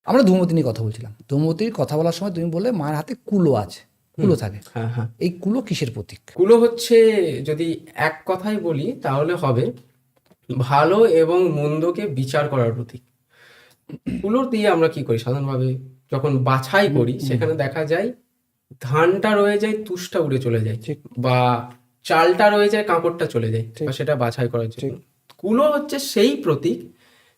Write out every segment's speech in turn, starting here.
আমরা ধূমবতী নিয়ে কথা বলছিলাম। ধূমবতীর কথা বলার সময় তুমি বললে মায়ের হাতে কুলো আছে, কুলো থাকে। হ্যাঁ হ্যাঁ, এই কুলো কিসের প্রতীক? কুলো হচ্ছে, যদি এক কথায় বলি তাহলে হবে ভালো এবং মন্দকে বিচার করার প্রতীক। কুলো দিয়ে আমরা কি করি সাধারণভাবে, যখন বাছাই করি সেখানে দেখা যায় ধানটা রয়ে যায়, তুষটা উড়ে চলে যায়, ঠিক। বা চালটা রয়ে যায়, কাঁকড়টা চলে যায়, ঠিক। বা সেটা বাছাই করার জন্য। ঠিক। কুলো হচ্ছে সেই প্রতীক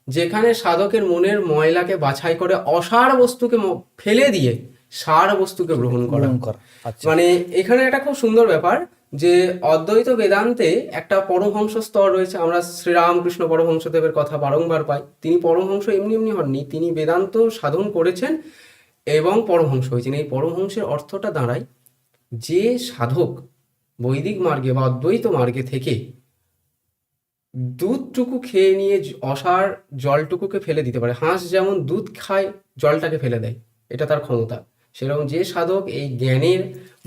যেখানে সাধকের মনের ময়লাকে বাছাই করে অসার বস্তুকে ফেলে দিয়ে সার বস্তুকে গ্রহণ করা। গ্রহণ করা। আচ্ছা। মানে এখানে একটা খুব সুন্দর ব্যাপার যে অদ্বৈত বেদান্তে একটা পরমহংস স্তর রয়েছে। আমরা শ্রীরামকৃষ্ণ পরমহংসদেবের কথা বারংবার পাই। তিনি পরমহংস এমনি এমনি হননি, তিনি বেদান্ত সাধন করেছেন এবং পরমহংস হয়েছেন। এই পরমহংসের অর্থটা দাঁড়ায় যে সাধক বৈদিক মার্গে বা অদ্বৈত মার্গে থেকে দুধটুকু খেয়ে নিয়ে অসার জলটুকুকে ফেলে দিতে পারে। হাঁস যেমন দুধ খায়, জলটাকে ফেলে দেয়, এটা তার ক্ষমতা। সেরকম যে সাধক এই জ্ঞানের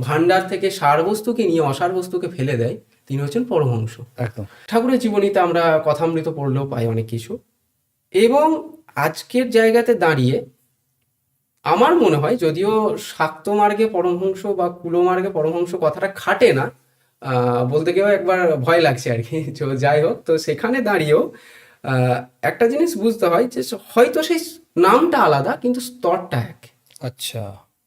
ভান্ডার থেকে সার বস্তুকে নিয়ে অসার বস্তুকে ফেলে দেয়, তিনি হচ্ছেন পরমহংস। একদম। ঠাকুরের জীবনীতে আমরা কথামৃত পড়লেও পাই অনেক কিছু। এবং আজকের জায়গাতে দাঁড়িয়ে আমার মনে হয়, যদিও শাক্ত মার্গে পরমহংস বা কুলো মার্গে পরমহংস কথাটা খাটে না, বলতে গিয়েও একবার ভয় লাগছে আর কি। তো যাই হোক, তো সেখানে দাঁড়িয়েও একটা জিনিস বুঝতে হয় যে হয়তো সেই নামটা আলাদা কিন্তু স্তরটা এক। আচ্ছা।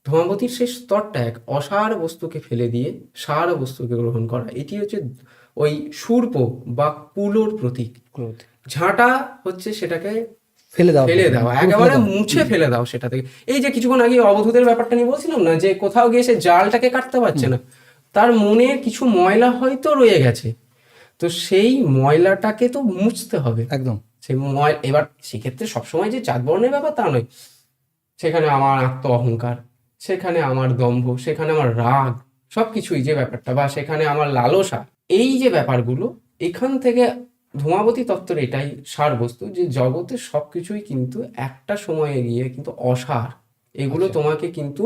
ধূমাবতীর সেই স্তরটা এক, অসার বস্তুকে ফেলে দিয়ে সার বস্তুকে গ্রহণ করা। এটি হচ্ছে ওই সূর্প বা কুলোর প্রতীক। ঝাঁটা হচ্ছে সেটাকে ফেলে দাও, ফেলে দাও, একেবারে মুছে ফেলে দাও সেটা থেকে। এই যে কিছুক্ষণ আগে অবধূতের ব্যাপারটা নিয়ে বলছিলাম না, যে কোথাও গিয়ে সে জালটাকে কাটতে পারছে না, তার মনে কিছু ময়লা হয়তো রয়ে গেছে, তো সেই ময়লাটাকে তো মুছতে হবে। একদম। সেই এবার সেক্ষেত্রে সবসময় যে চাঁদ বর্ণের ব্যাপার তা নয়। সেখানে আমার আত্ম অহংকার, সেখানে আমার দম্ভ, সেখানে আমার রাগ, সবকিছুই যে ব্যাপারটা, বা সেখানে আমার লালসা, এই যে ব্যাপারগুলো, এখান থেকে ধূমাবতী তত্ত্বের এটাই সার বস্তু যে জগতের সবকিছুই কিন্তু একটা সময়ে গিয়ে কিন্তু অসার। এগুলো তোমাকে কিন্তু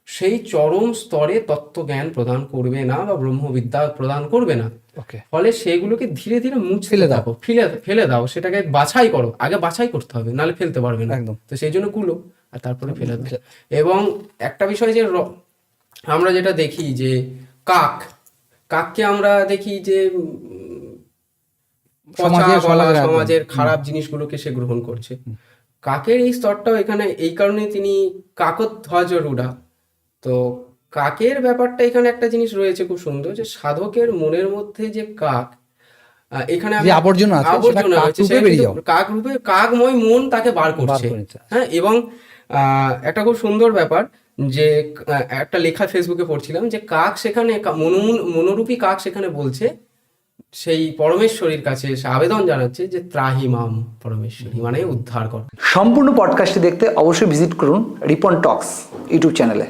সেই চরম স্তরে তত্ত্বজ্ঞান প্রদান করবে না বা ব্রহ্মবিদ্যা প্রদান করবে না। ওকে। ফলে সেগুলোকে ধীরে ধীরে ফেলে দাও। ফেলে দাও, সেটাকে বাছাই করো, আগে বাছাই করতে হবে, নাহলে ফেলতে পারবে না। একদম। তো সেই জন্য কুলো, আর তারপরে ফেলে দাও। এবং একটা বিষয় যে আমরা যেটা দেখি যে কাককে আমরা দেখি যে সমাজের খারাপ জিনিসগুলোকে সে গ্রহণ করছে। কাকের এই স্তরটাও এখানে এই কারণে তিনি কাকধ্বজ রূঢ়া। তো কাকের ব্যাপারটা এখানে একটা জিনিস রয়েছে খুব সুন্দর, যে সাধকের মনের মধ্যে যে কাক, এখানে আবর্জনা রয়েছে, কাক রূপে কাকময় মন তাকে বার করছে। হ্যাঁ, এবং একটা খুব সুন্দর ব্যাপার যে একটা লেখা ফেসবুকে পড়ছিলাম যে কাক সেখানে মনোরূপী কাক সেখানে বলছে সেই পরমেশ্বরীর কাছে এসে আবেদন জানাচ্ছে যে ত্রাহি মাম পরমেশ্বরী, মানে উদ্ধার কর। সম্পূর্ণ পডকাস্টটি দেখতে অবশ্যই ভিজিট করুন রিপন টক্স ইউটিউব চ্যানেলে।